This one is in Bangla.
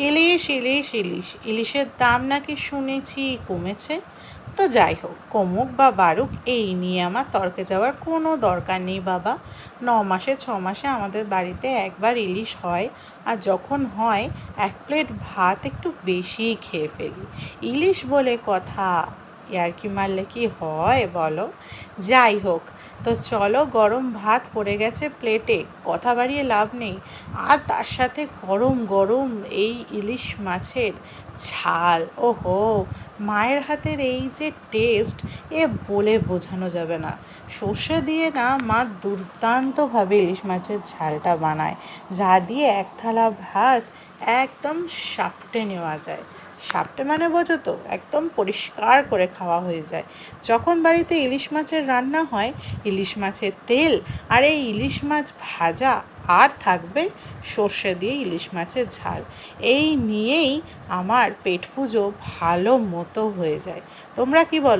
ইলিশ ইলিশ ইলিশ ইলিশের দাম নাকি শুনেছি কমেছে। তো যাই হোক, কমুক বা বাড়ুক, এই নিয়ে আমার তর্কে যাওয়ার কোনো দরকার নেই বাবা। 9 মাসে 6 মাসে আমাদের বাড়িতে একবার ইলিশ হয়, আর যখন হয় 1 প্লেট ভাত একটু বেশিই খেয়ে ফেলি। ইলিশ বলে কথা, ইয়ার্কি মারলে কি হয় বলো? যাই হোক, তো চলো, গরম ভাত পড়ে গেছে প্লেটে, কথা বাড়িয়ে লাভ নেই। আর তার সাথে গরম গরম এই ইলিশ মাছের ঝাল, ওহো, মায়ের হাতের এই যে টেস্ট, এ বলে বোঝানো যাবে না। সর্ষে দিয়ে না মা দুর্দান্তভাবে ইলিশ মাছের ঝালটা বানায়, যা দিয়ে এক থালা ভাত একদম সাপটে নেওয়া যায়। সাপটে মানে বোঝো তো, একদম পরিষ্কার করে খাওয়া হয়ে যায়। যখন বাড়িতে ইলিশ মাছের রান্না হয়, ইলিশ মাছের তেল আর এই ইলিশ মাছ ভাজা, আর থাকবে সর্ষে দিয়ে ইলিশ মাছের ঝাল, এই নিয়েই আমার পেট পুজো ভালো মতো হয়ে যায়। তোমরা কি বলো?